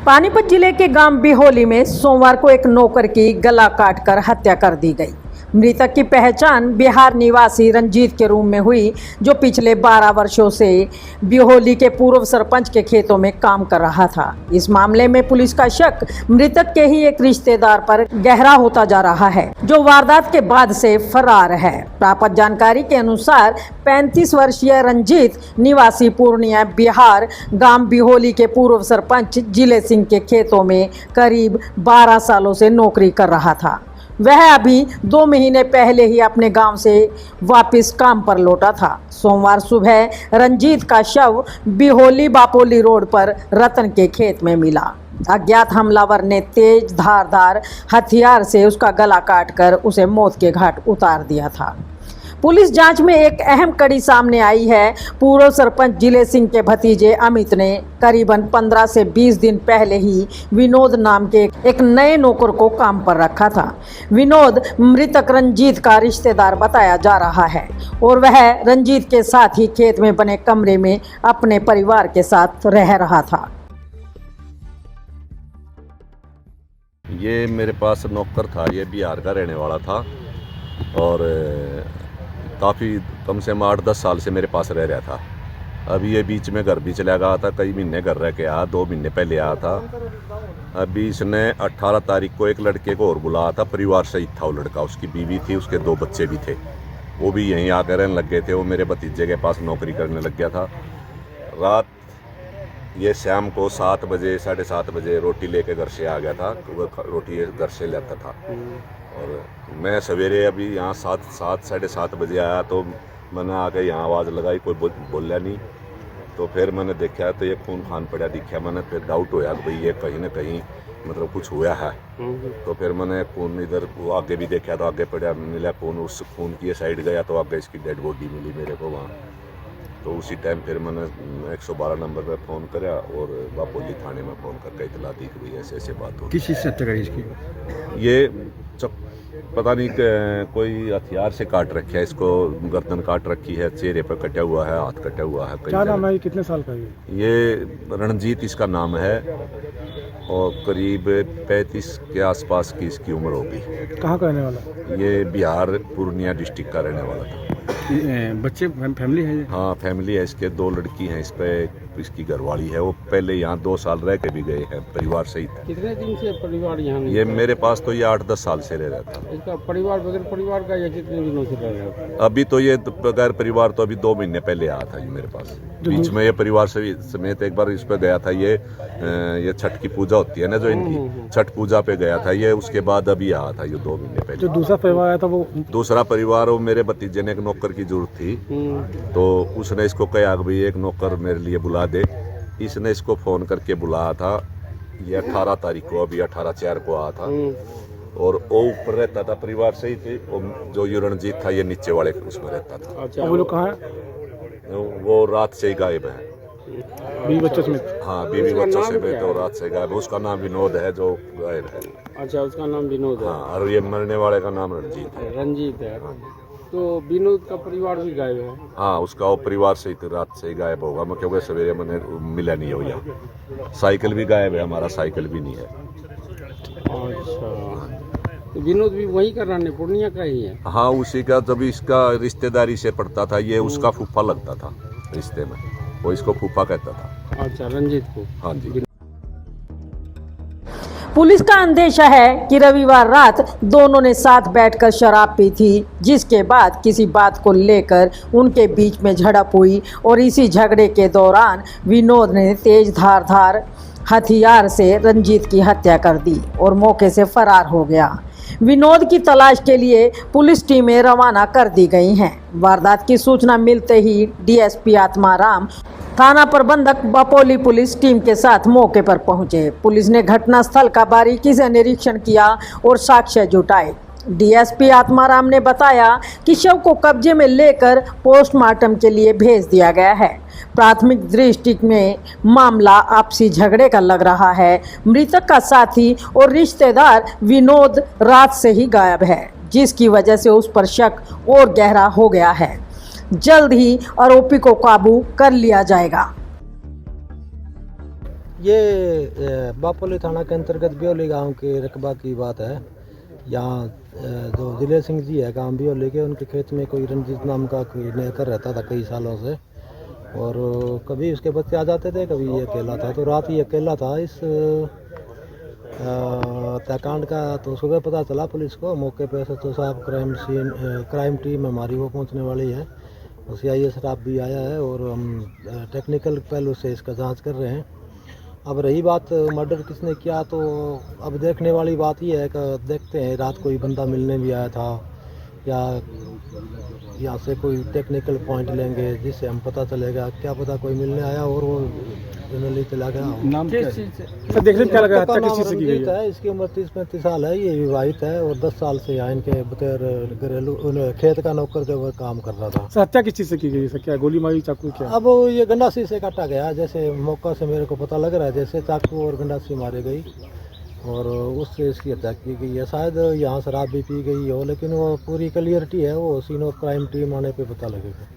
पानीपत जिले के गांव बिहोली में सोमवार को एक नौकर की गला काटकर हत्या कर दी गई। मृतक की पहचान बिहार निवासी रंजीत के रूप में हुई, जो पिछले 12 वर्षों से बिहोली के पूर्व सरपंच के खेतों में काम कर रहा था। इस मामले में पुलिस का शक मृतक के ही एक रिश्तेदार पर गहरा होता जा रहा है, जो वारदात के बाद से फरार है। प्राप्त जानकारी के अनुसार 35 वर्षीय रंजीत निवासी पूर्णिया बिहार गांव बिहोली के पूर्व सरपंच जिले सिंह के खेतों में करीब 12 सालों से नौकरी कर रहा था। वह अभी 2 महीने पहले ही अपने गांव से वापस काम पर लौटा था। सोमवार सुबह रंजीत का शव बिहोली बापोली रोड पर रतन के खेत में मिला। अज्ञात हमलावर ने तेज धारदार हथियार से उसका गला काटकर उसे मौत के घाट उतार दिया था। पुलिस जांच में एक अहम कड़ी सामने आई है। पूर्व सरपंच जिले सिंह के भतीजे अमित ने करीबन 15 से 20 दिन पहले ही विनोद नाम के एक नए नौकर को काम पर रखा था। विनोद मृतक रंजीत का रिश्तेदार बताया जा रहा है और वह रंजीत के साथ ही खेत में बने कमरे में अपने परिवार के साथ रह रहा था। ये मेरे पास नौकर था, ये बिहार का रहने वाला था और काफ़ी कम से कम 8-10 साल से मेरे पास रह रहा था। अभी ये बीच में घर भी चला गया था, कई महीने घर रह के आया, 2 महीने पहले आया था। अभी इसने 18 तारीख को एक लड़के को और बुलाया था, परिवार सहित था वो लड़का, उसकी बीवी थी, उसके 2 बच्चे भी थे, वो भी यहीं आकर रहने लग गए थे। वो मेरे भतीजे के पास नौकरी करने लग गया था। रात ये शाम को 7 बजे 7:30 बजे रोटी लेके घर से आ गया था। वो रोटी घर से लेता था और मैं सवेरे अभी यहाँ 7:30 बजे आया तो मैंने आके यहाँ आवाज़ लगाई, कोई बोला नहीं। तो फिर मैंने देखा तो ये खून खान पड़ा दिखा। मैंने फिर डाउट होया कि भाई ये कहीं ना कहीं मतलब कुछ हुआ है। तो फिर मैंने खून इधर आगे भी देखा तो आगे पड़ा मिला खून, उस खून की साइड गया तो आगे इसकी डेड बॉडी मिली मेरे को वहाँ। तो उसी टाइम फिर मैंने 112 नंबर पर फ़ोन करा और बापोली थाने में फ़ोन करके इतला दी कि भाई ऐसे बात हो। किस चीज़ से हत्या करी इसकी? ये पता नहीं कोई हथियार से काट रखा है इसको, गर्दन काट रखी है, चेहरे पर कटा हुआ है, हाथ कटा हुआ है। क्या नाम है, कितने साल का है ये? रणजीत इसका नाम है और करीब 35 के आसपास की इसकी उम्र होगी। कहाँ का रहने वाला? ये बिहार पूर्णिया डिस्ट्रिक्ट का रहने वाला था। बच्चे फैमिली है? हाँ फैमिली है, इसके 2 लड़की हैं, इस पे इसकी घरवाली है। वो पहले यहाँ 2 साल रह के भी गए हैं परिवार सहित। कितने दिन से परिवार यहाँ? ये मेरे पास तो ये 8-10 साल से रह रहा था। इसका परिवार बगैर परिवार का या कितने दिनों से रह रहा था? अभी तो ये बगैर परिवार तो अभी 2 महीने पहले आया था ये मेरे पास। बीच में ये परिवार समेत एक बार इस पे गया था। ये छठ की पूजा होती है ना जो इनकी, छठ पूजा पे गया था ये। उसके बाद अभी आया था ये 2 महीने पहले। जो दूसरा परिवार आया था वो? दूसरा परिवार वो मेरे भतीजे ने एक नौकर की जरूरत थी तो उसने इसको कहा कि भाई एक नौकर मेरे लिए बुला दे। इसने इसको फ़ोन करके बुलाया था। ये 18 तारीख को, अभी 18/4 को आया था और वो ऊपर रहता था परिवार से ही थे। जो ये रणजीत था ये नीचे वाले उसमें रहता था। अच्छा, वो लोग कहाँ है? वो रात से ही गायब है। बीवी बच्चों समेत? हाँ बीवी बच्चों समेत तो रात से गायब। उसका नाम विनोद है जो गायब है। अच्छा, उसका नाम विनोद है। हाँ, और ये मरने वाले का नाम रंजीत है। रंजीत है। तो विनोद का परिवार भी गायब है? हाँ, उसका वो परिवार से ही रात से ही गायब होगा। मैं क्योंकि सवेरे मैंने मिला नहीं हो यहाँ। साइकिल भी गायब है, हमारा साइकिल भी नहीं है। अच्छा, तो विनोद भी वही का रहने पूर्णिया का ही है? हाँ उसी का, जब इसका रिश्तेदारी से पड़ता था। ये उसका फूफा लगता था रिश्ते में, वो इसको फूफा कहता था। अच्छा, रंजीत को? हाँ जी। पुलिस का अंदेशा है कि रविवार रात दोनों ने साथ बैठकर शराब पी थी, जिसके बाद किसी बात को लेकर उनके बीच में झड़प हुई और इसी झगड़े के दौरान विनोद ने तेज धारदार हथियार से रंजीत की हत्या कर दी और मौके से फरार हो गया। विनोद की तलाश के लिए पुलिस टीमें रवाना कर दी गई हैं। वारदात की सूचना मिलते ही डीएसपी आत्माराम, थाना प्रबंधक बापोली पुलिस टीम के साथ मौके पर पहुंचे। पुलिस ने घटनास्थल का बारीकी से निरीक्षण किया और साक्ष्य जुटाए। डीएसपी आत्माराम ने बताया कि शव को कब्जे में लेकर पोस्टमार्टम के लिए भेज दिया गया है। प्राथमिक दृष्टि में मामला आपसी झगड़े का लग रहा है। मृतक का साथी और रिश्तेदार विनोद रात से ही गायब है, जिसकी वजह से उस पर शक और गहरा हो गया है। जल्द ही आरोपी को काबू कर लिया जाएगा। ये बापोली थाना के अंतर्गत ब्योली गांव के रकबा की बात है। यहाँ जो दिलेर सिंह जी है गांव ब्योली के, उनके खेत में कोई रंजीत नाम का कोई नेकर रहता था कई सालों से, और कभी उसके बच्चे आ जाते थे, कभी ये अकेला था। तो रात ही अकेला था इस हत्याकांड का। तो सुबह पता चला पुलिस को, मौके पर SHO साहब क्राइम टीम हमारी वो पहुँचने वाली है, CI स्टाफ भी आया है और हम टेक्निकल पहलू से इसका जांच कर रहे हैं। अब रही बात मर्डर किसने किया, तो अब देखने वाली बात ये है कि देखते हैं रात कोई बंदा मिलने भी आया था या यहाँ से कोई टेक्निकल पॉइंट लेंगे जिससे हम पता चलेगा, क्या पता कोई मिलने आया और वो जनरली चला गया। नाम क्या है? सर देखने में क्या लगा, हत्या किस चीज़ से की गई है? इसकी उम्र 30-35 साल है, ये विवाहित है और 10 साल से यहाँ इनके बगैर घरेलू खेत का नौकर के वो काम कर रहा था। सर हत्या किस चीज़ से की गई है? सर क्या गोली मारी, चाकू क्या? अब ये गंडासी से काटा गया, जैसे मौका से मेरे को पता लग रहा है, जैसे चाकू और गंडासी मारी गई और उससे इसकी हत्या की गई है। शायद यहाँ शराब भी पी गई हो, लेकिन वो पूरी क्लियरिटी है, वो सीन ऑफ क्राइम टीम आने पे पता लगेगा।